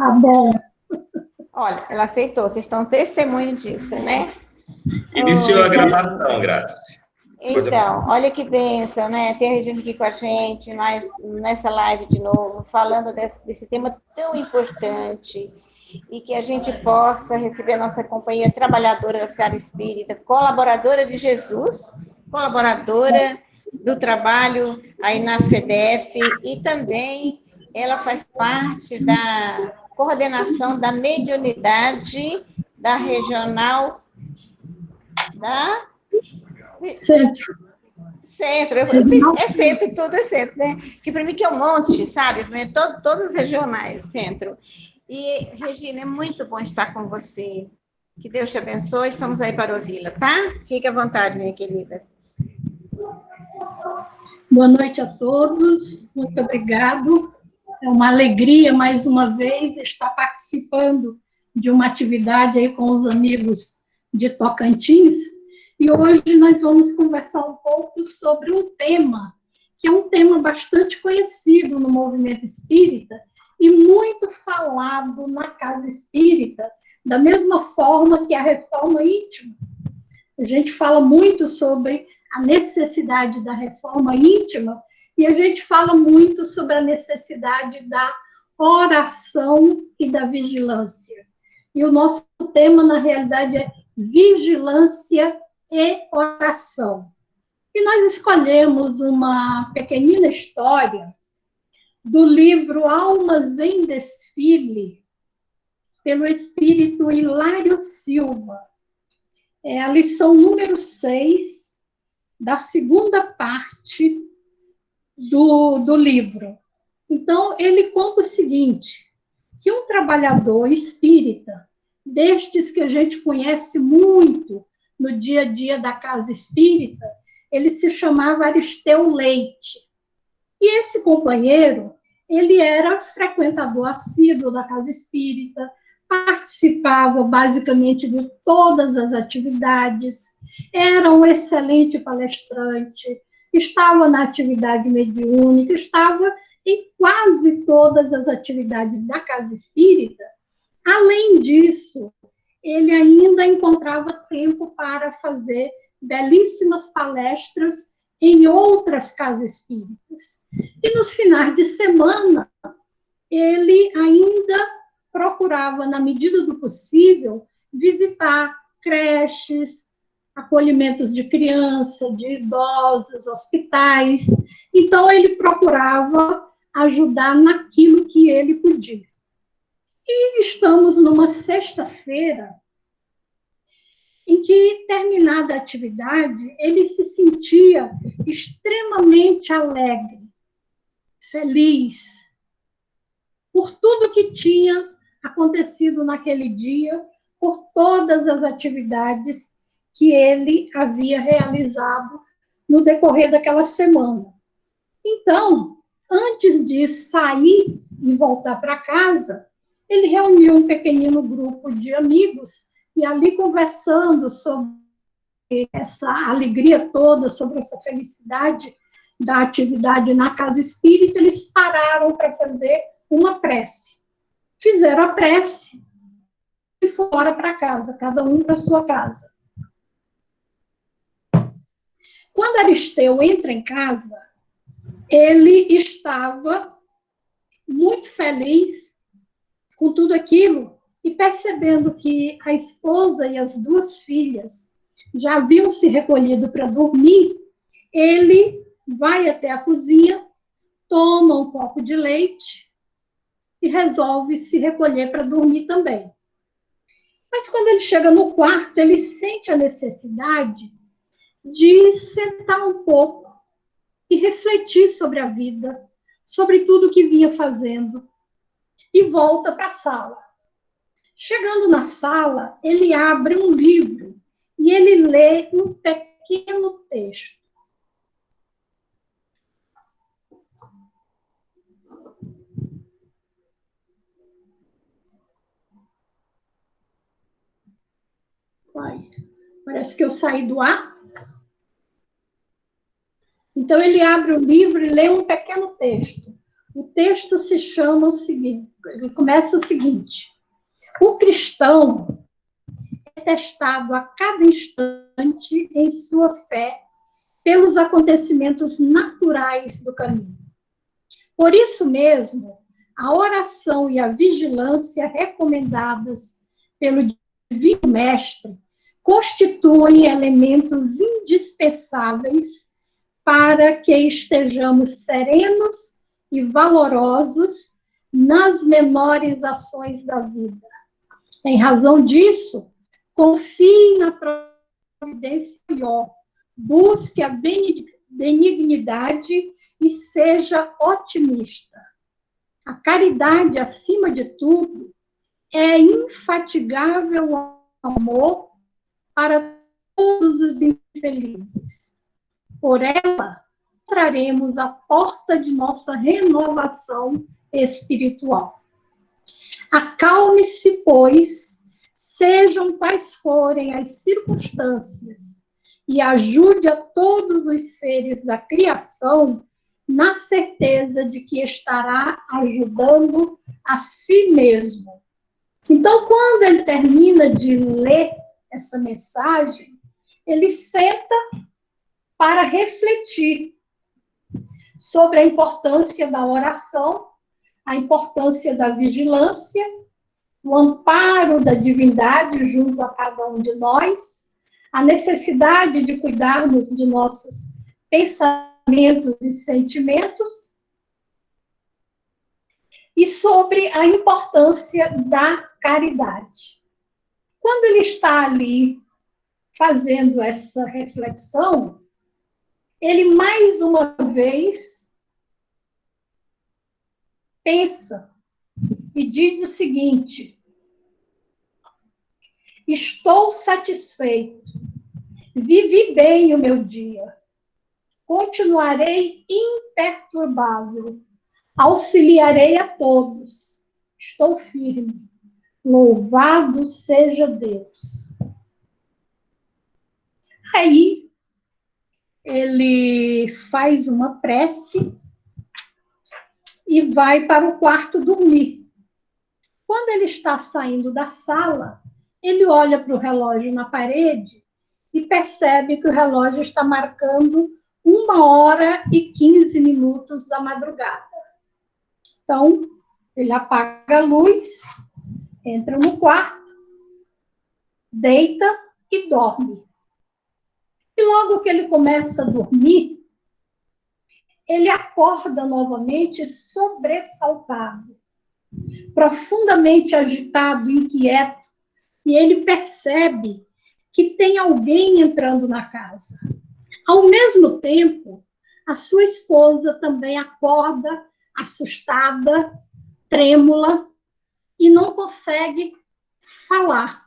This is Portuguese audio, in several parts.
Tá bom. Olha, ela aceitou, vocês estão testemunho disso, né? Iniciou a gravação, Grazi. Então, olha que bênção, né? Ter a Regina aqui com a gente, nós nessa live de novo, falando desse tema tão importante, e que a gente possa receber a nossa companheira trabalhadora da Seara Espírita, colaboradora de Jesus, colaboradora do trabalho aí na FEDEF, e também ela faz parte da coordenação da mediunidade da regional da Centro. Centro, é centro, tudo é centro, né? Que para mim que é um monte, sabe? Para mim é todos os regionais, centro. E, Regina, é muito bom estar com você. Que Deus te abençoe, estamos aí para ouvi-la, tá? Fique à vontade, minha querida. Boa noite a todos, muito obrigado. É uma alegria, mais uma vez, estar participando de uma atividade aí com os amigos de Tocantins. E hoje nós vamos conversar um pouco sobre um tema, que é um tema bastante conhecido no movimento espírita e muito falado na casa espírita, da mesma forma que a reforma íntima. A gente fala muito sobre a necessidade da reforma íntima e a gente fala muito sobre a necessidade da oração e da vigilância. E o nosso tema, na realidade, é vigilância e oração. E nós escolhemos uma pequenina história do livro Almas em Desfile, pelo espírito Hilário Silva. É a lição número 6, da segunda parte do livro. Então, ele conta o seguinte, que um trabalhador espírita, destes que a gente conhece muito no dia a dia da casa espírita, ele se chamava Aristeu Leite. E esse companheiro, ele era frequentador assíduo da casa espírita, participava basicamente de todas as atividades, era um excelente palestrante, estava na atividade mediúnica, estava em quase todas as atividades da casa espírita. Além disso, ele ainda encontrava tempo para fazer belíssimas palestras em outras casas espíritas. E nos finais de semana, ele ainda procurava, na medida do possível, visitar creches, acolhimentos de criança, de idosos, hospitais. Então, ele procurava ajudar naquilo que ele podia. E estamos numa sexta-feira em que, terminada a atividade, ele se sentia extremamente alegre, feliz, por tudo que tinha acontecido naquele dia, por todas as atividades que ele havia realizado no decorrer daquela semana. Então, antes de sair e voltar para casa, ele reuniu um pequenino grupo de amigos e ali conversando sobre essa alegria toda, sobre essa felicidade da atividade na casa espírita, eles pararam para fazer uma prece. Fizeram a prece e foram para casa, cada um para sua casa. Quando Aristeu entra em casa, ele estava muito feliz com tudo aquilo e percebendo que a esposa e as duas filhas já haviam se recolhido para dormir, ele vai até a cozinha, toma um copo de leite e resolve se recolher para dormir também. Mas quando ele chega no quarto, ele sente a necessidade de sentar um pouco e refletir sobre a vida, sobre tudo que vinha fazendo, e volta para a sala. Chegando na sala, ele abre um livro e ele lê um pequeno texto. Ai, parece que eu saí do ar. Então, ele abre o livro e lê um pequeno texto. O texto se chama o seguinte, ele começa o seguinte: o cristão é testado a cada instante em sua fé pelos acontecimentos naturais do caminho. Por isso mesmo, a oração e a vigilância recomendadas pelo Divino Mestre constituem elementos indispensáveis para que estejamos serenos e valorosos nas menores ações da vida. Em razão disso, confie na providência maior, busque a benignidade e seja otimista. A caridade, acima de tudo, é infatigável amor para todos os infelizes. Por ela, entraremos a porta de nossa renovação espiritual. Acalme-se, pois, sejam quais forem as circunstâncias, e ajude a todos os seres da criação na certeza de que estará ajudando a si mesmo. Então, quando ele termina de ler essa mensagem, ele senta para refletir sobre a importância da oração, a importância da vigilância, o amparo da divindade junto a cada um de nós, a necessidade de cuidarmos de nossos pensamentos e sentimentos, e sobre a importância da caridade. Quando ele está ali fazendo essa reflexão, ele mais uma vez pensa e diz o seguinte: estou satisfeito, vivi bem o meu dia, continuarei imperturbável, auxiliarei a todos, estou firme, louvado seja Deus. Aí, ele faz uma prece e vai para o quarto dormir. Quando ele está saindo da sala, ele olha para o relógio na parede e percebe que o relógio está marcando 1h15 da madrugada. Então, ele apaga a luz, entra no quarto, deita e dorme. E logo que ele começa a dormir, ele acorda novamente sobressaltado, profundamente agitado, inquieto, e ele percebe que tem alguém entrando na casa. Ao mesmo tempo, a sua esposa também acorda assustada, trêmula, e não consegue falar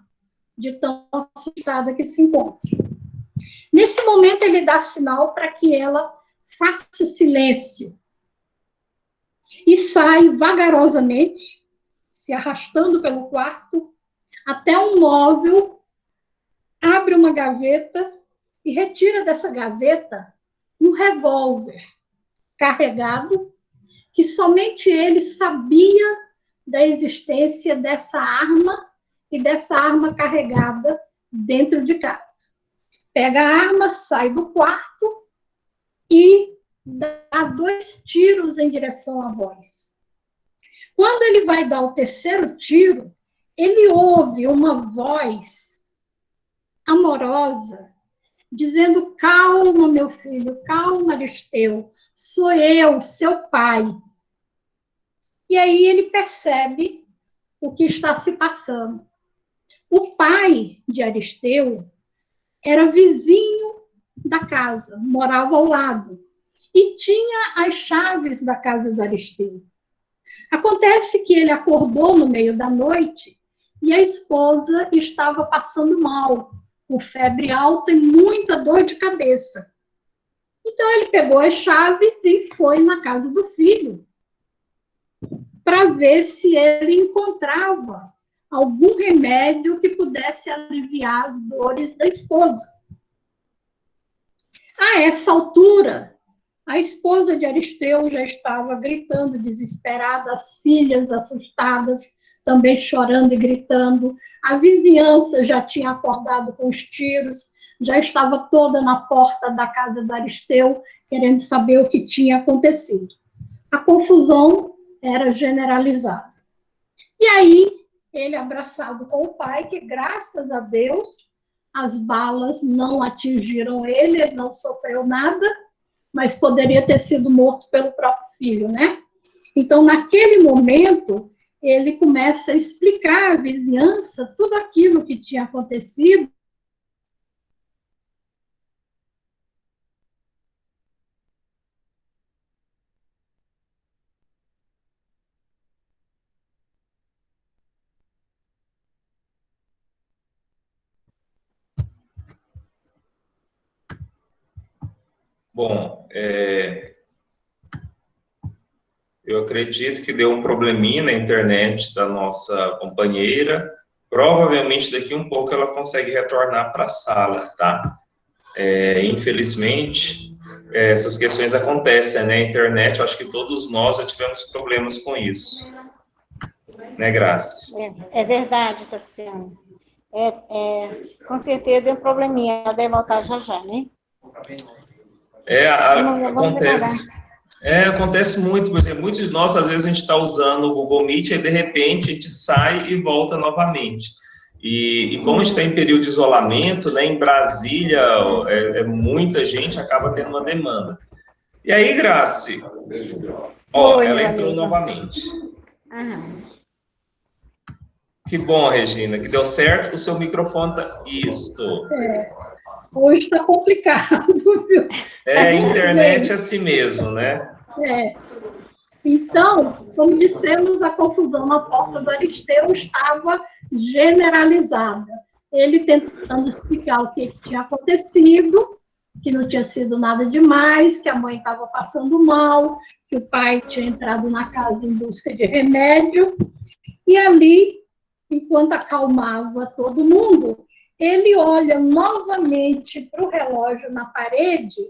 de tão assustada que se encontra. Nesse momento, ele dá sinal para que ela faça silêncio e sai vagarosamente, se arrastando pelo quarto, até um móvel, abre uma gaveta e retira dessa gaveta um revólver carregado, que somente ele sabia da existência dessa arma e dessa arma carregada dentro de casa. Pega a arma, sai do quarto e dá 2 tiros em direção à voz. Quando ele vai dar o 3º tiro, ele ouve uma voz amorosa, dizendo: calma, meu filho, calma, Aristeu, sou eu, seu pai. E aí ele percebe o que está se passando. O pai de Aristeu era vizinho da casa, morava ao lado, e tinha as chaves da casa do Aristeu. Acontece que ele acordou no meio da noite e a esposa estava passando mal, com febre alta e muita dor de cabeça. Então ele pegou as chaves e foi na casa do filho para ver se ele encontrava algum remédio que pudesse aliviar as dores da esposa. A essa altura, A esposa de Aristeu já estava gritando, desesperada, as filhas assustadas, também chorando e gritando. A vizinhança já tinha acordado com os tiros, já estava toda na porta da casa de Aristeu, querendo saber o que tinha acontecido. A confusão era generalizada. E aí, ele abraçado com o pai, que graças a Deus, as balas não atingiram ele, ele não sofreu nada, mas poderia ter sido morto pelo próprio filho, né? Então, naquele momento, ele começa a explicar à vizinhança tudo aquilo que tinha acontecido. Bom, eu acredito que deu um probleminha na internet da nossa companheira. Provavelmente daqui um pouco ela consegue retornar para a sala, tá? Infelizmente, essas questões acontecem, né? A internet, eu acho que todos nós já tivemos problemas com isso. Né, Graça? É verdade, Tassiano. Com certeza deu um probleminha. Ela deve voltar já já, né? Acontece muito, por exemplo, muitos de nós, às vezes, a gente está usando o Google Meet e, de repente, a gente sai e volta novamente. E como a gente está em período de isolamento, né, em Brasília, muita gente acaba tendo uma demanda. E aí, Grace, ela entrou novamente. Que bom, Regina, que deu certo, o seu microfone está... Isso. Hoje está complicado, viu? A internet é assim mesmo, né? Então, como dissemos, a confusão na porta do Aristeu estava generalizada. Ele tentando explicar o que tinha acontecido, que não tinha sido nada demais, que a mãe estava passando mal, que o pai tinha entrado na casa em busca de remédio. E ali, enquanto acalmava todo mundo, ele olha novamente para o relógio na parede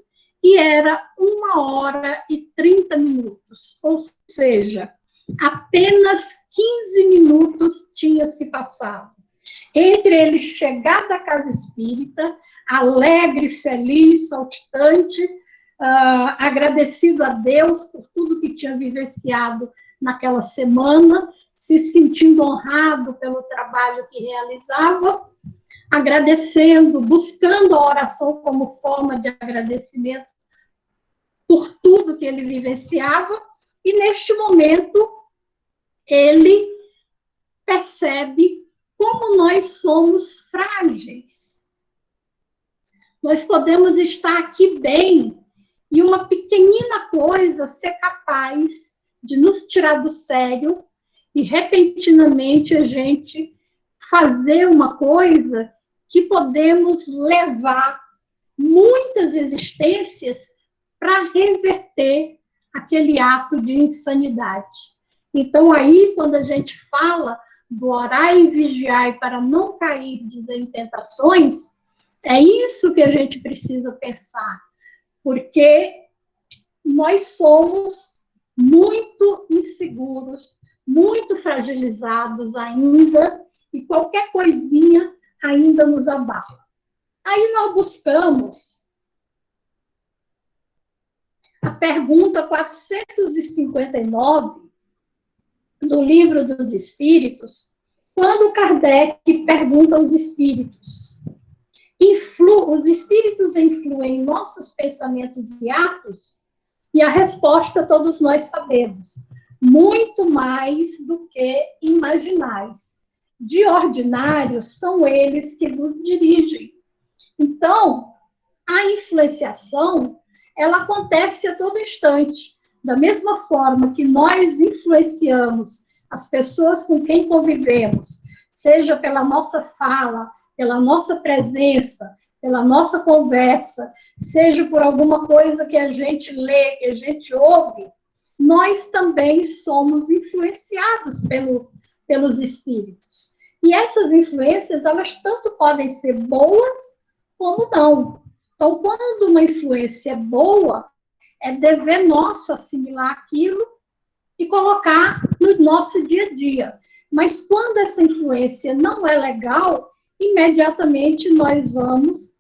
e era 1h30, ou seja, apenas 15 minutos tinha se passado. Entre ele chegar da casa espírita, alegre, feliz, saltitante, agradecido a Deus por tudo que tinha vivenciado naquela semana, se sentindo honrado pelo trabalho que realizava, agradecendo, buscando a oração como forma de agradecimento por tudo que ele vivenciava, e neste momento ele percebe como nós somos frágeis. Nós podemos estar aqui bem e uma pequenina coisa ser capaz de nos tirar do sério e repentinamente a gente fazer uma coisa que podemos levar muitas existências para reverter aquele ato de insanidade. Então, aí, quando a gente fala do orar e vigiar para não cair em tentações, é isso que a gente precisa pensar, porque nós somos muito inseguros, muito fragilizados ainda, e qualquer coisinha ainda nos abala. Aí nós buscamos a pergunta 459 do Livro dos Espíritos, quando Kardec pergunta aos espíritos: os espíritos influem em nossos pensamentos e atos? E a resposta todos nós sabemos: muito mais do que imaginais. De ordinário, são eles que nos dirigem. Então, a influenciação, ela acontece a todo instante. Da mesma forma que nós influenciamos as pessoas com quem convivemos, seja pela nossa fala, pela nossa presença, pela nossa conversa, seja por alguma coisa que a gente lê, que a gente ouve, nós também somos influenciados pelos espíritos. E essas influências, elas tanto podem ser boas como não. Então, quando uma influência é boa, é dever nosso assimilar aquilo e colocar no nosso dia a dia. Mas quando essa influência não é legal, imediatamente nós vamos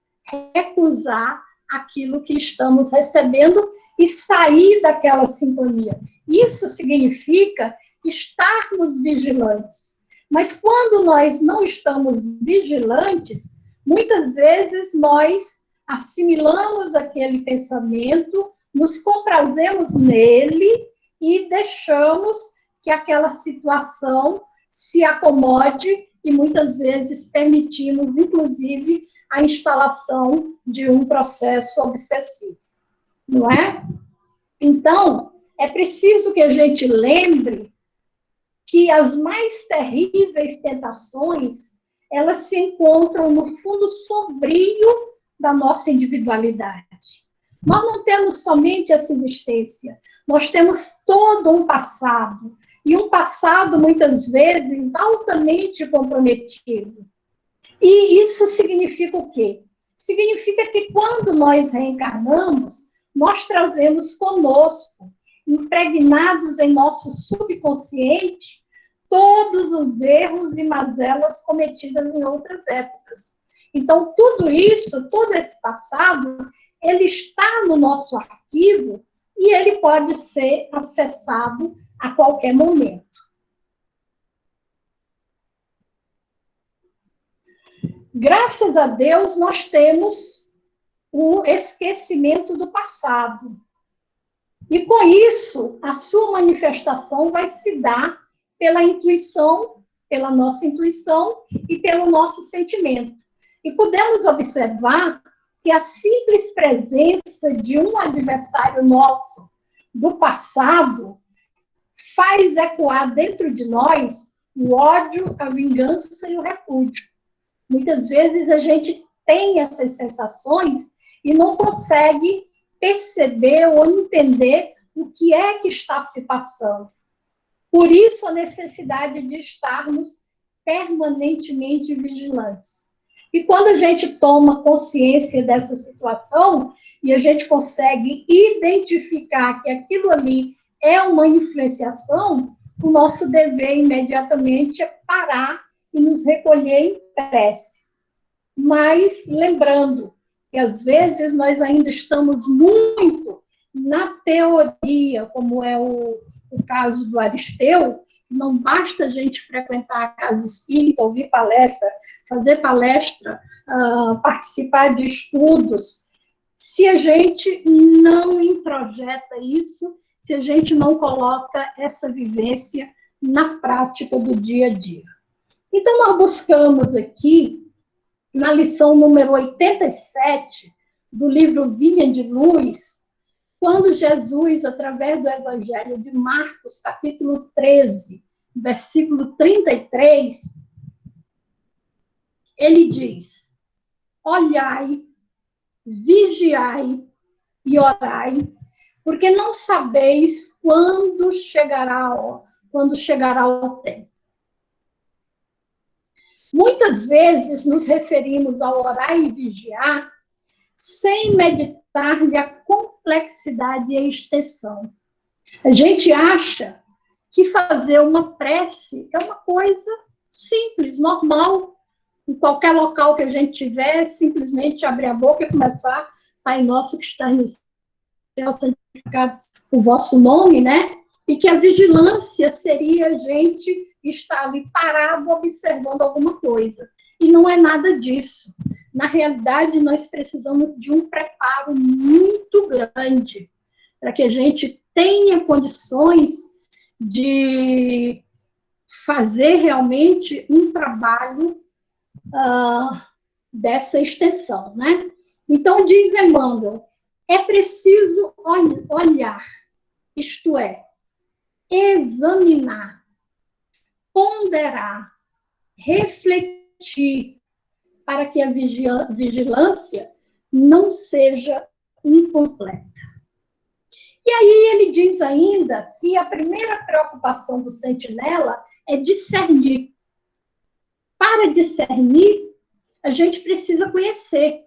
recusar aquilo que estamos recebendo e sair daquela sintonia. Isso significa estarmos vigilantes. Mas quando nós não estamos vigilantes, muitas vezes nós assimilamos aquele pensamento, nos comprazemos nele e deixamos que aquela situação se acomode e muitas vezes permitimos, inclusive, a instalação de um processo obsessivo, não é? Então, é preciso que a gente lembre que as mais terríveis tentações, elas se encontram no fundo sombrio da nossa individualidade. Nós não temos somente essa existência, nós temos todo um passado, e um passado, muitas vezes, altamente comprometido. E isso significa o quê? Significa que quando nós reencarnamos, nós trazemos conosco, impregnados em nosso subconsciente, todos os erros e mazelas cometidas em outras épocas. Então, tudo isso, todo esse passado, ele está no nosso arquivo e ele pode ser acessado a qualquer momento. Graças a Deus, nós temos o esquecimento do passado. E com isso, a sua manifestação vai se dar pela intuição, pela nossa intuição e pelo nosso sentimento. E podemos observar que a simples presença de um adversário nosso do passado faz ecoar dentro de nós o ódio, a vingança e o repúdio. Muitas vezes a gente tem essas sensações e não consegue perceber ou entender o que é que está se passando. Por isso, a necessidade de estarmos permanentemente vigilantes. E quando a gente toma consciência dessa situação e a gente consegue identificar que aquilo ali é uma influenciação, o nosso dever imediatamente é parar e nos recolher em prece. Mas lembrando que às vezes nós ainda estamos muito na teoria, como é o caso do Aristeu. Não basta a gente frequentar a casa espírita, ouvir palestra, fazer palestra, participar de estudos, se a gente não introjeta isso, se a gente não coloca essa vivência na prática do dia a dia. Então, nós buscamos aqui, na lição número 87 do livro Vinha de Luz, quando Jesus, através do Evangelho de Marcos, capítulo 13, versículo 33, ele diz: olhai, vigiai e orai, porque não sabeis quando chegará o tempo. Muitas vezes nos referimos ao orar e vigiar sem meditar-lhe a complexidade e a extensão. A gente acha que fazer uma prece é uma coisa simples, normal. Em qualquer local que a gente tiver, simplesmente abrir a boca e começar: Pai nosso que está no céu, santificado o vosso nome, né? E que a vigilância seria a gente estar ali parado observando alguma coisa. E não é nada disso. Na realidade, nós precisamos de um preparo muito grande para que a gente tenha condições de fazer realmente um trabalho dessa extensão, né? Então, diz Emmanuel, é preciso olhar, isto é, examinar, ponderar, refletir, para que a vigilância não seja incompleta. E aí ele diz ainda que a primeira preocupação do sentinela é discernir. Para discernir, a gente precisa conhecer,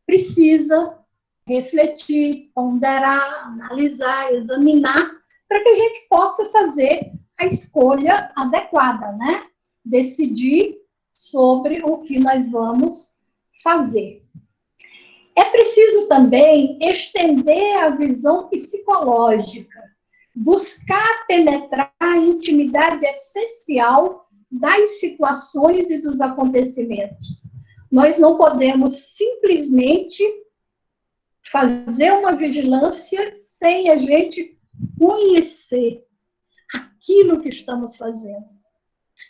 precisa refletir, ponderar, analisar, examinar, para que a gente possa fazer a escolha adequada, né? Decidir sobre o que nós vamos fazer. É preciso também estender a visão psicológica, buscar penetrar a intimidade essencial das situações e dos acontecimentos. Nós não podemos simplesmente fazer uma vigilância sem a gente conhecer aquilo que estamos fazendo.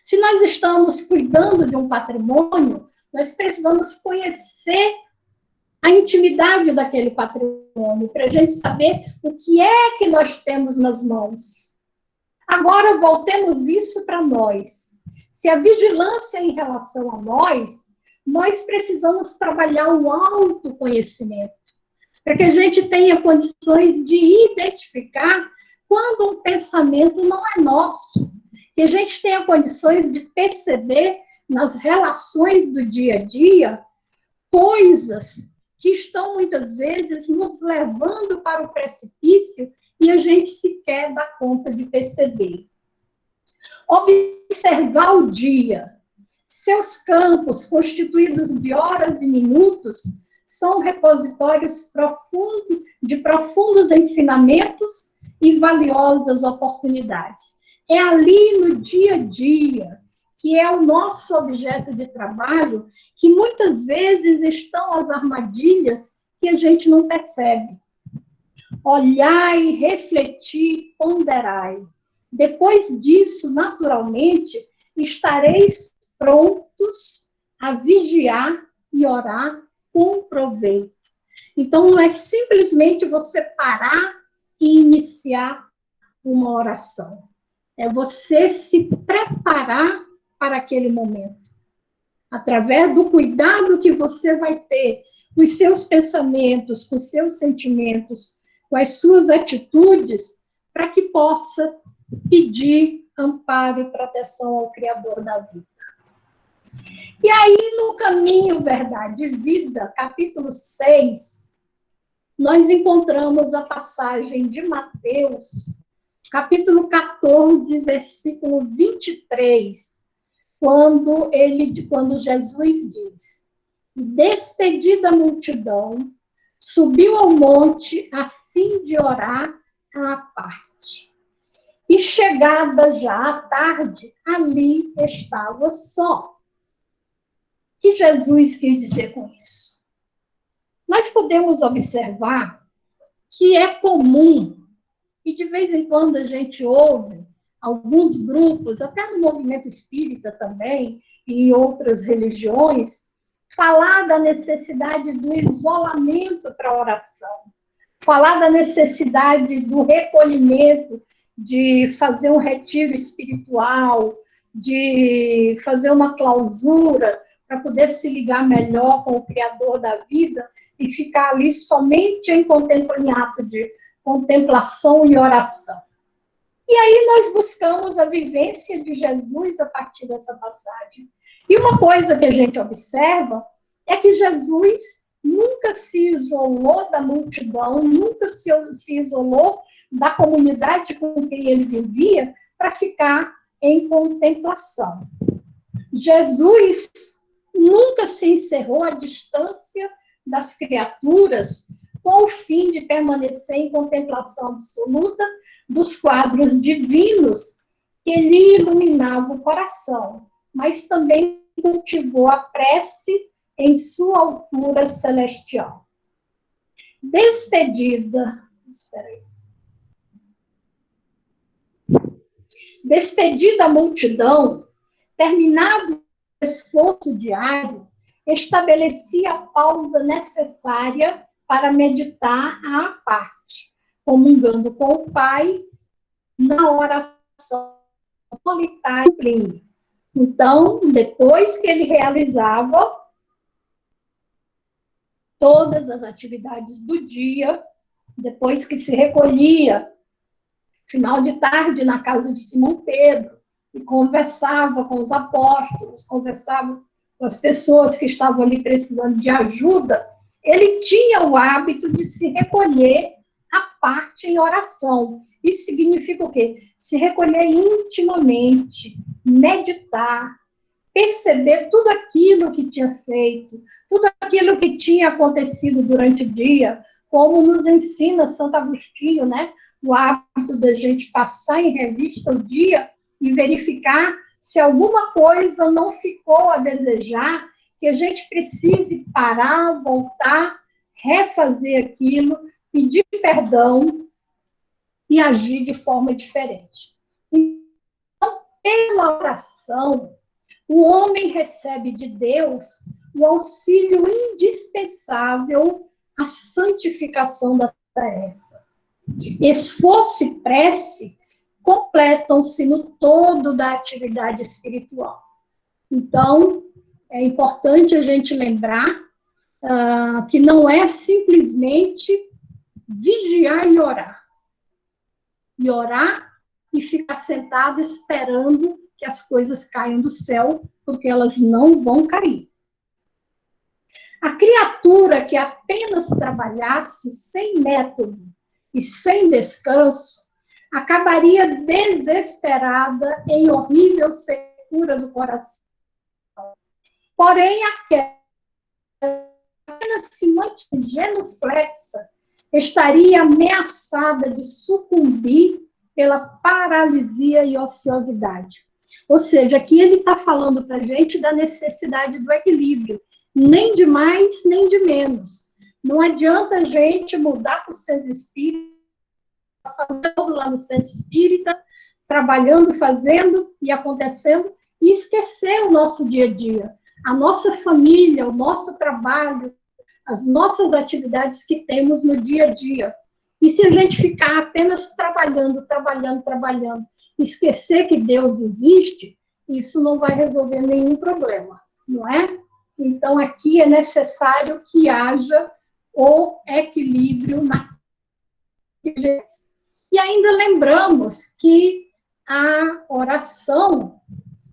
Se nós estamos cuidando de um patrimônio, nós precisamos conhecer a intimidade daquele patrimônio, para a gente saber o que é que nós temos nas mãos. Agora, voltemos isso para nós. Se a vigilância é em relação a nós precisamos trabalhar o autoconhecimento, para que a gente tenha condições de identificar quando um pensamento não é nosso, que a gente tenha condições de perceber nas relações do dia a dia coisas que estão muitas vezes nos levando para o precipício e a gente sequer dá conta de perceber. Observar o dia. Seus campos, constituídos de horas e minutos, são repositórios de profundos ensinamentos e valiosas oportunidades. É ali no dia a dia, que é o nosso objeto de trabalho, que muitas vezes estão as armadilhas que a gente não percebe. Olhai, refletir, ponderai. Depois disso, naturalmente, estareis prontos a vigiar e orar com proveito. Então, não é simplesmente você parar e iniciar uma oração. É você se preparar para aquele momento. Através do cuidado que você vai ter com os seus pensamentos, com os seus sentimentos, com as suas atitudes, para que possa pedir amparo e proteção ao Criador da vida. E aí, no Caminho, Verdade e Vida, capítulo 6, nós encontramos a passagem de Mateus, capítulo 14, versículo 23, quando Jesus diz: despedida a multidão, subiu ao monte a fim de orar à parte. E chegada já à tarde, ali estava só. O que Jesus quis dizer com isso? Nós podemos observar que é comum, e de vez em quando a gente ouve alguns grupos, até no movimento espírita também, e em outras religiões, falar da necessidade do isolamento para a oração, falar da necessidade do recolhimento, de fazer um retiro espiritual, de fazer uma clausura para poder se ligar melhor com o Criador da vida e ficar ali somente em ato de contemplação e oração. E aí nós buscamos a vivência de Jesus a partir dessa passagem. E uma coisa que a gente observa é que Jesus nunca se isolou da multidão, nunca se isolou da comunidade com quem ele vivia para ficar em contemplação. Jesus nunca se encerrou à distância das criaturas com o fim de permanecer em contemplação absoluta dos quadros divinos que lhe iluminavam o coração, mas também cultivou a prece em sua altura celestial. Despedida a multidão, terminado o esforço diário, estabelecia a pausa necessária para meditar à parte, comungando com o Pai na oração solitária. Então, depois que ele realizava todas as atividades do dia, depois que se recolhia, final de tarde, na casa de Simão Pedro, e conversava com os apóstolos, conversava com as pessoas que estavam ali precisando de ajuda, ele tinha o hábito de se recolher à parte em oração. Isso significa o quê? Se recolher intimamente, meditar, perceber tudo aquilo que tinha feito, tudo aquilo que tinha acontecido durante o dia, como nos ensina Santo Agostinho, né? O hábito da gente passar em revista o dia e verificar se alguma coisa não ficou a desejar, que a gente precise parar, voltar, refazer aquilo, pedir perdão e agir de forma diferente. Então, pela oração, o homem recebe de Deus o auxílio indispensável à santificação da tarefa. Esforço e prece completam-se no todo da atividade espiritual. Então, é importante a gente lembrar que não é simplesmente vigiar e orar. E orar e ficar sentado esperando que as coisas caiam do céu, porque elas não vão cair. A criatura que apenas trabalhasse sem método e sem descanso, acabaria desesperada em horrível secura do coração. Porém, aquela que apenas se mantém genuflexa estaria ameaçada de sucumbir pela paralisia e ociosidade. Ou seja, aqui ele está falando para a gente da necessidade do equilíbrio, nem de mais, nem de menos. Não adianta a gente mudar para o centro espírita, passar todo lá no centro espírita, trabalhando, fazendo e acontecendo, e esquecer o nosso dia a dia, a nossa família, o nosso trabalho, as nossas atividades que temos no dia a dia. E se a gente ficar apenas trabalhando, esquecer que Deus existe, isso não vai resolver nenhum problema, não é? Então, aqui é necessário que haja o equilíbrio na e ainda lembramos que a oração,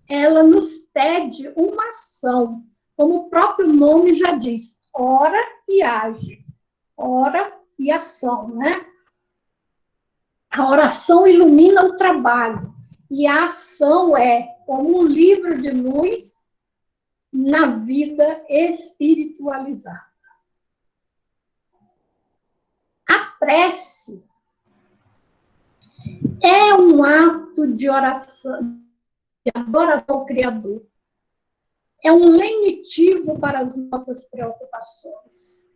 ela nos pede uma ação, como o próprio nome já diz, ora e age, ora e ação, né? A oração ilumina o trabalho, e a ação é como um livro de luz na vida espiritualizada. A prece é um ato de oração, de adoração ao Criador. É um lenitivo para as nossas preocupações.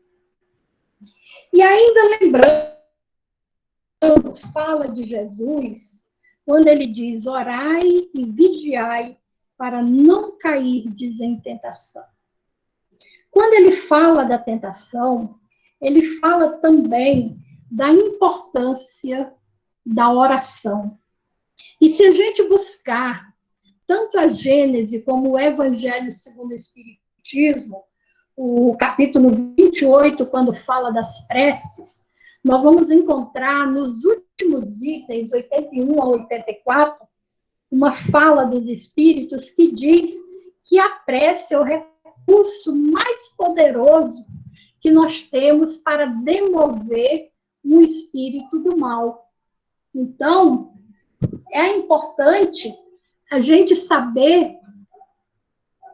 E ainda lembrando, fala de Jesus, quando ele diz, orai e vigiai para não cair em tentação. Quando ele fala da tentação, ele fala também da importância da oração. E se a gente buscar tanto a Gênese como o Evangelho segundo o Espiritismo, o capítulo 28, quando fala das preces, nós vamos encontrar nos últimos itens, 81 a 84, uma fala dos Espíritos que diz que a prece é o recurso mais poderoso que nós temos para demover o espírito do mal. Então, é importante a gente saber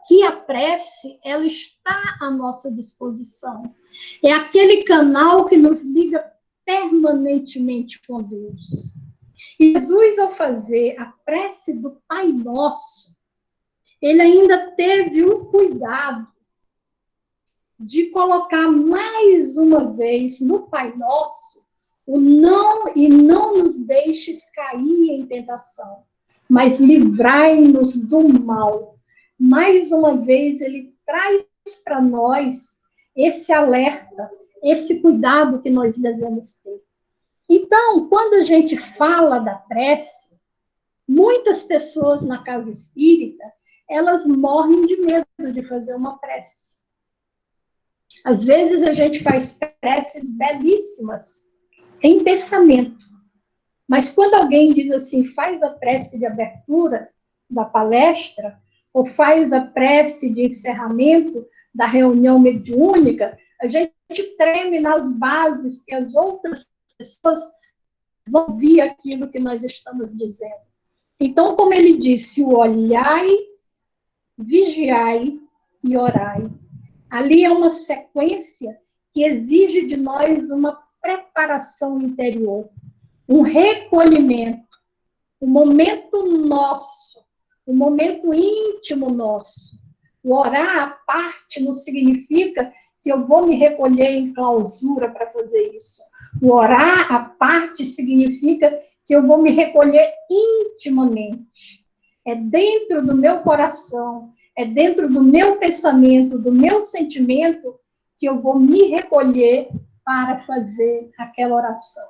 que a prece, ela está à nossa disposição. É aquele canal que nos liga permanentemente com Deus. E Jesus, ao fazer a prece do Pai Nosso, ele ainda teve o cuidado de colocar mais uma vez no Pai Nosso o não, e não nos deixes cair em tentação, mas livrai-nos do mal. Mais uma vez, ele traz para nós esse alerta, esse cuidado que nós devemos ter. Então, quando a gente fala da prece, muitas pessoas na casa espírita, elas morrem de medo de fazer uma prece. Às vezes a gente faz preces belíssimas em pensamento, mas quando alguém diz assim, faz a prece de abertura da palestra, ou faz a prece de encerramento da reunião mediúnica, A gente treme nas bases que as outras pessoas vão ouvir aquilo que nós estamos dizendo. Então, como ele disse, o olhai, vigiai e orai. Ali é uma sequência que exige de nós uma preparação interior, um recolhimento, um momento nosso, um momento íntimo nosso. O orar à parte não significa que eu vou me recolher em clausura para fazer isso. O orar à parte significa que eu vou me recolher intimamente. É dentro do meu coração, é dentro do meu pensamento, do meu sentimento, que eu vou me recolher para fazer aquela oração.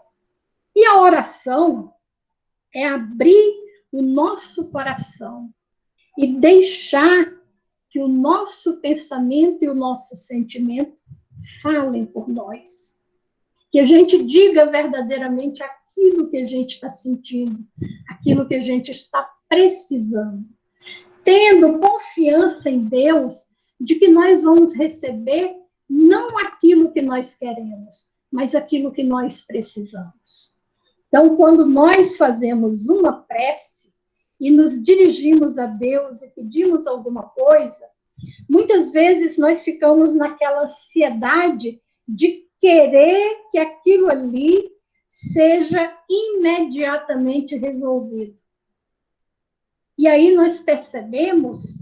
E a oração é abrir o nosso coração e deixar que o nosso pensamento e o nosso sentimento falem por nós. Que a gente diga verdadeiramente aquilo que a gente está sentindo, aquilo que a gente está precisando. Tendo confiança em Deus de que nós vamos receber não aquilo que nós queremos, mas aquilo que nós precisamos. Então, quando nós fazemos uma prece e nos dirigimos a Deus e pedimos alguma coisa, muitas vezes nós ficamos naquela ansiedade de querer que aquilo ali seja imediatamente resolvido. E aí nós percebemos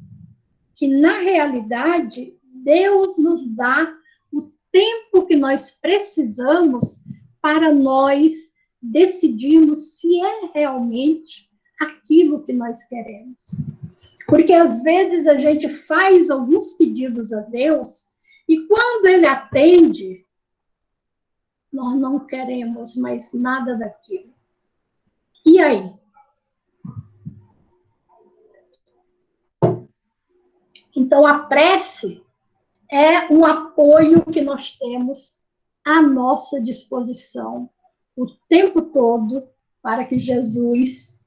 que, na realidade, Deus nos dá o tempo que nós precisamos para nós decidirmos se é realmente aquilo que nós queremos. Porque, às vezes, a gente faz alguns pedidos a Deus e, quando Ele atende, nós não queremos mais nada daquilo. E aí? Então, a prece é um apoio que nós temos à nossa disposição o tempo todo para que Jesus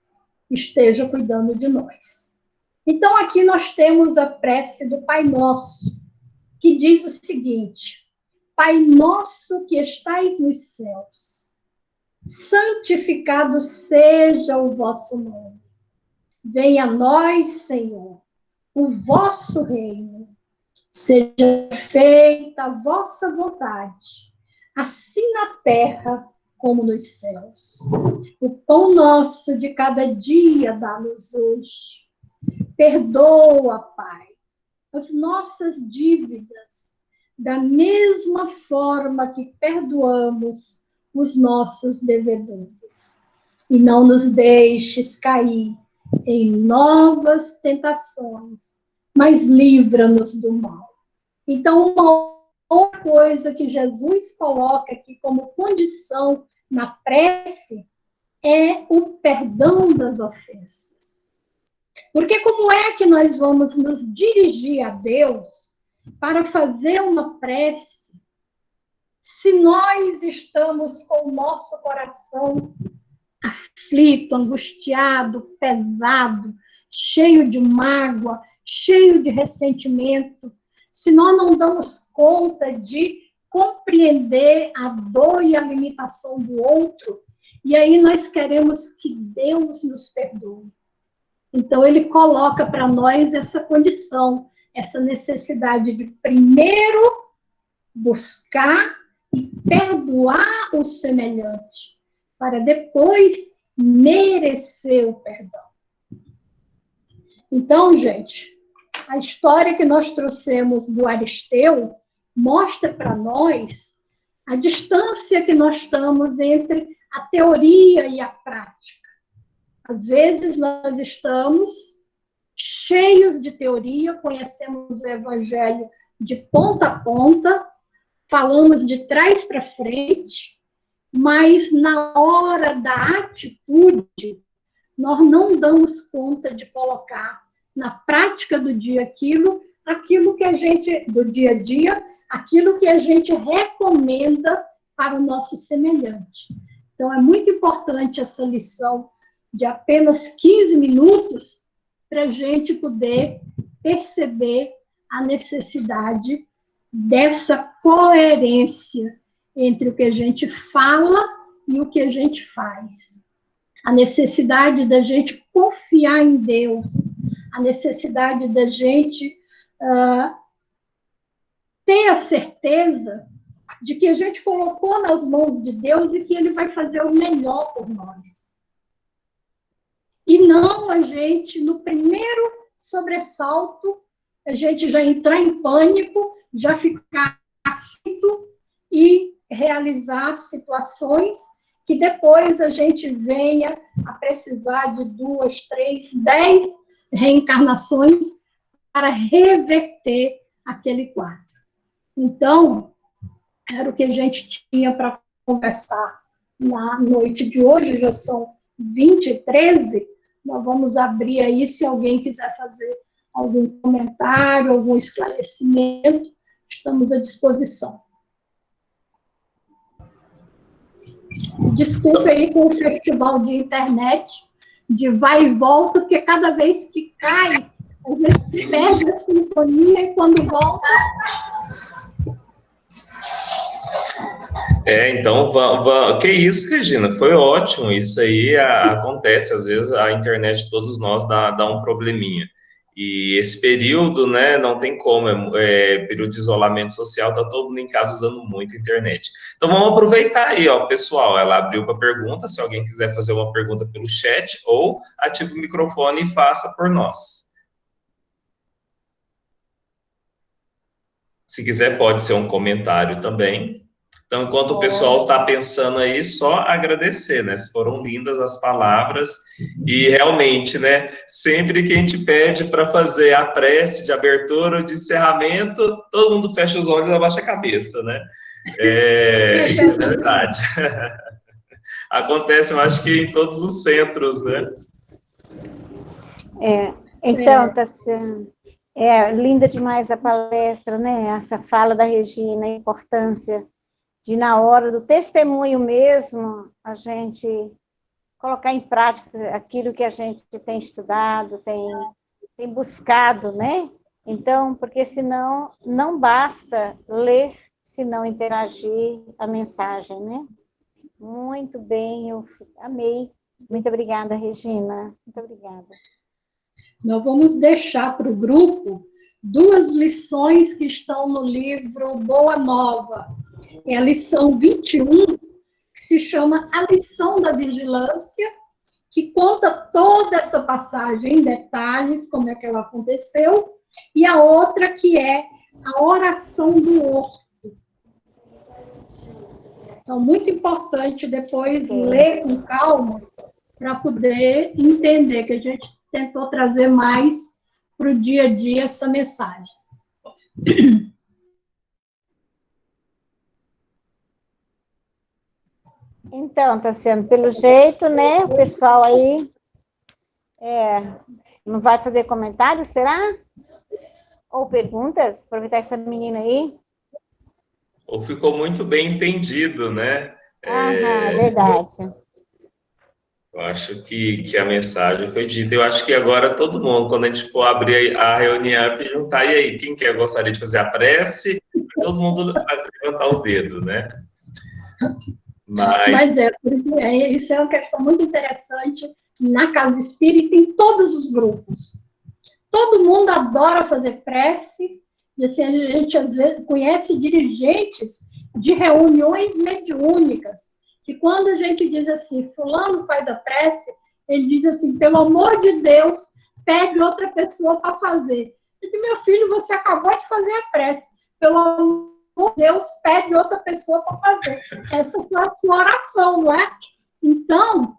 esteja cuidando de nós. Então, aqui nós temos a prece do Pai Nosso, que diz o seguinte: Pai nosso que estais nos céus, santificado seja o vosso nome. Venha a nós, Senhor, o vosso reino. Seja feita a vossa vontade, assim na terra como nos céus. O pão nosso de cada dia dá-nos hoje. Perdoa, Pai, as nossas dívidas, da mesma forma que perdoamos os nossos devedores. E não nos deixes cair em novas tentações, mas livra-nos do mal. Então, uma outra coisa que Jesus coloca aqui como condição na prece é o perdão das ofensas. Porque como é que nós vamos nos dirigir a Deus para fazer uma prece se nós estamos com o nosso coração aflito, angustiado, pesado, cheio de mágoa, cheio de ressentimento, se nós não damos conta de compreender a dor e a limitação do outro, e aí nós queremos que Deus nos perdoe. Então, ele coloca para nós essa condição, essa necessidade de primeiro buscar e perdoar o semelhante, para depois merecer o perdão. Então, gente, a história que nós trouxemos do Aristeu mostra para nós a distância que nós estamos entre a teoria e a prática. Às vezes nós estamos cheios de teoria, conhecemos o Evangelho de ponta a ponta, falamos de trás para frente, mas na hora da atitude, nós não damos conta de colocar na prática do dia aquilo que a gente, do dia a dia, aquilo que a gente recomenda para o nosso semelhante. Então, é muito importante essa lição de apenas 15 minutos para a gente poder perceber a necessidade dessa coerência entre o que a gente fala e o que a gente faz. A necessidade da gente confiar em Deus, a necessidade da gente ter a certeza de que a gente colocou nas mãos de Deus e que Ele vai fazer o melhor por nós. E não a gente, no primeiro sobressalto, a gente já entrar em pânico, já ficar aflito e realizar situações que depois a gente venha a precisar de 2, 3, 10 reencarnações para reverter aquele quadro. Então, era o que a gente tinha para conversar na noite de hoje, já são 20h13, nós vamos abrir aí, se alguém quiser fazer algum comentário, algum esclarecimento, estamos à disposição. Desculpe aí com o festival de internet, de vai e volta, porque cada vez que cai, a gente perde a sintonia e quando volta... Então, que isso, Regina, foi ótimo, isso aí acontece, às vezes a internet de todos nós dá um probleminha, e esse período, né, não tem como, período de isolamento social, tá todo mundo em casa usando muito a internet. Então, vamos aproveitar aí, ó, pessoal, ela abriu para pergunta, se alguém quiser fazer uma pergunta pelo chat, ou ative o microfone e faça por nós. Se quiser, pode ser um comentário também. Então, enquanto o pessoal está pensando aí, só agradecer, né? Foram lindas as palavras e realmente, né? Sempre que a gente pede para fazer a prece de abertura ou de encerramento, todo mundo fecha os olhos e abaixa a cabeça, né? Isso é verdade. Acontece, eu acho que em todos os centros, né? Então, Tassiana, linda demais a palestra, né? Essa fala da Regina, a importância de, na hora do testemunho mesmo, a gente colocar em prática aquilo que a gente tem estudado, tem buscado, né? Então, porque senão não basta ler, se não interagir a mensagem, né? Muito bem, eu amei. Muito obrigada, Regina. Muito obrigada. Nós vamos deixar para o grupo 2 lições que estão no livro Boa Nova. É a lição 21, que se chama A Lição da Vigilância, que conta toda essa passagem em detalhes, como é que ela aconteceu, e a outra que é a oração do osso. Então, muito importante depois ler com calma, para poder entender que a gente tentou trazer mais para o dia a dia essa mensagem. Então, Tassiana, pelo jeito, né, o pessoal aí não vai fazer comentários, será? Ou perguntas? Aproveitar essa menina aí. Ou ficou muito bem entendido, né? Verdade. Eu acho que a mensagem foi dita. Eu acho que agora todo mundo, quando a gente for abrir a reunião e juntar, e aí, quem gostaria de fazer a prece? Todo mundo levantar o dedo, né? Mas isso é uma questão muito interessante na casa espírita, em todos os grupos. Todo mundo adora fazer prece, e assim, a gente às vezes conhece dirigentes de reuniões mediúnicas, que quando a gente diz assim, fulano faz a prece, ele diz assim, pelo amor de Deus, pede outra pessoa para fazer. Eu digo, meu filho, você acabou de fazer a prece, pelo amor de Deus, pede outra pessoa para fazer. Essa foi a sua oração, não é? Então,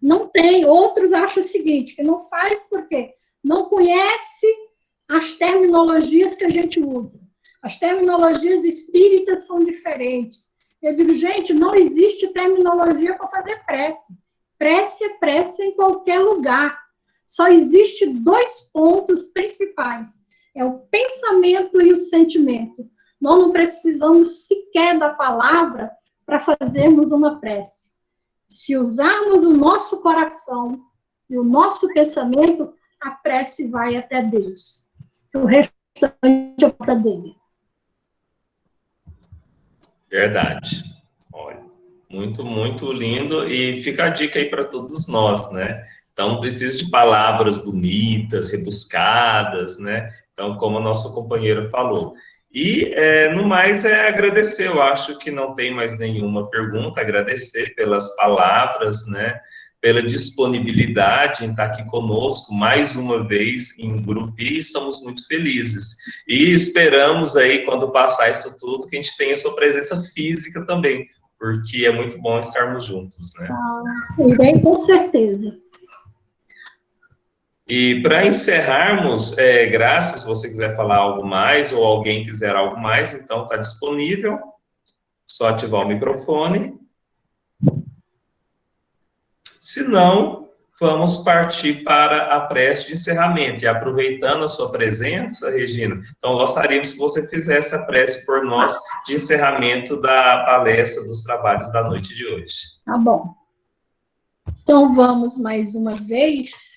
não tem. Outros acham o seguinte, que não faz porque não conhece as terminologias que a gente usa. As terminologias espíritas são diferentes. Eu digo, gente, não existe terminologia para fazer prece. Prece é prece em qualquer lugar. Só existe 2 pontos principais. É o pensamento e o sentimento. Nós não precisamos sequer da palavra para fazermos uma prece. Se usarmos o nosso coração e o nosso pensamento, a prece vai até Deus. O restante é para dele. Verdade. Olha, muito, muito lindo. E fica a dica aí para todos nós, né? Então, não precisa de palavras bonitas, rebuscadas, né? Então, como a nossa companheira falou. E, no mais, é agradecer. Eu acho que não tem mais nenhuma pergunta. Agradecer pelas palavras, né? Pela disponibilidade em estar aqui conosco mais uma vez em Gurupi. Estamos muito felizes. E esperamos aí, quando passar isso tudo, que a gente tenha sua presença física também, porque é muito bom estarmos juntos, né? Irei com certeza. E para encerrarmos, Graça, se você quiser falar algo mais ou alguém quiser algo mais, então está disponível. Só ativar o microfone. Se não, vamos partir para a prece de encerramento. E aproveitando a sua presença, Regina, então gostaríamos que você fizesse a prece por nós de encerramento da palestra dos trabalhos da noite de hoje. Tá bom. Então vamos mais uma vez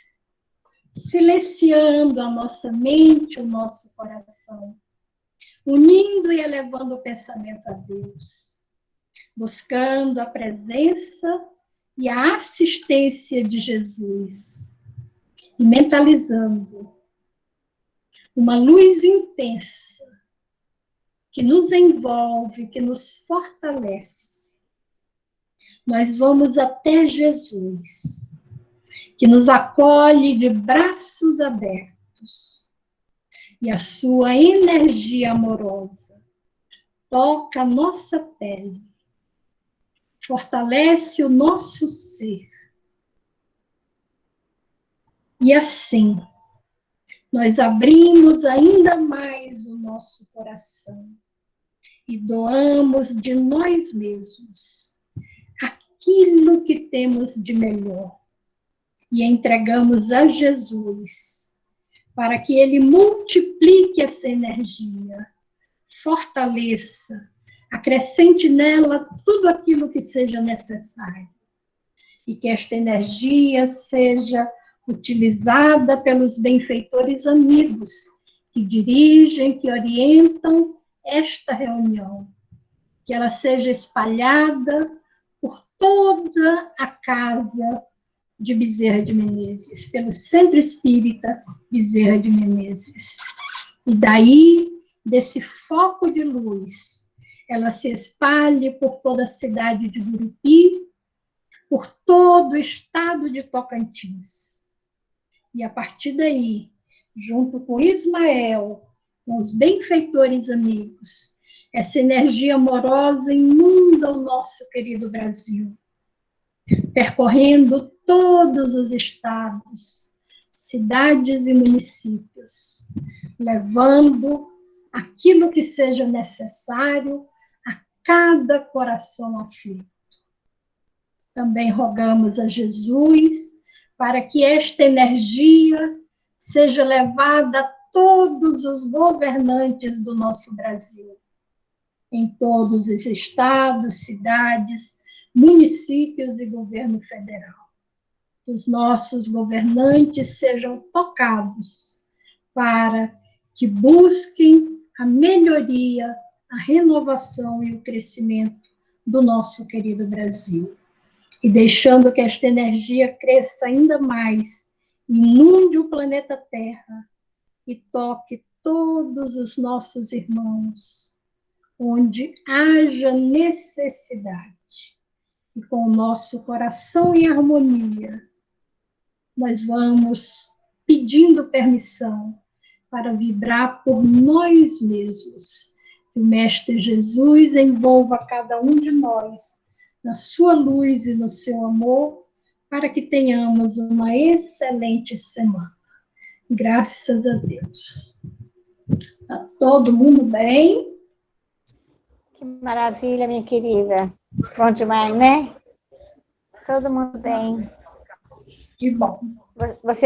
silenciando a nossa mente, o nosso coração, unindo e elevando o pensamento a Deus, buscando a presença e a assistência de Jesus, e mentalizando uma luz intensa que nos envolve, que nos fortalece. Nós vamos até Jesus, que nos acolhe de braços abertos, e a sua energia amorosa toca a nossa pele, fortalece o nosso ser. E assim, nós abrimos ainda mais o nosso coração e doamos de nós mesmos aquilo que temos de melhor e entregamos a Jesus para que Ele multiplique essa energia, fortaleça, acrescente nela tudo aquilo que seja necessário e que esta energia seja utilizada pelos benfeitores amigos que dirigem, que orientam esta reunião, que ela seja espalhada por toda a casa de Bezerra de Menezes, pelo Centro Espírita Bezerra de Menezes. E daí, desse foco de luz, ela se espalhe por toda a cidade de Gurupi, por todo o estado de Tocantins. E a partir daí, junto com Ismael, com os benfeitores amigos, essa energia amorosa inunda o nosso querido Brasil, percorrendo todos os estados, cidades e municípios, levando aquilo que seja necessário a cada coração aflito. Também rogamos a Jesus para que esta energia seja levada a todos os governantes do nosso Brasil, em todos os estados, cidades, municípios e governo federal. Que os nossos governantes sejam tocados para que busquem a melhoria, a renovação e o crescimento do nosso querido Brasil. E deixando que esta energia cresça ainda mais, inunde o planeta Terra e toque todos os nossos irmãos, onde haja necessidade. E com o nosso coração em harmonia, nós vamos pedindo permissão para vibrar por nós mesmos. Que o Mestre Jesus envolva cada um de nós na sua luz e no seu amor, para que tenhamos uma excelente semana. Graças a Deus. Está todo mundo bem? Que maravilha, minha querida. Bom demais, né? Todo mundo bem. Que bom. Você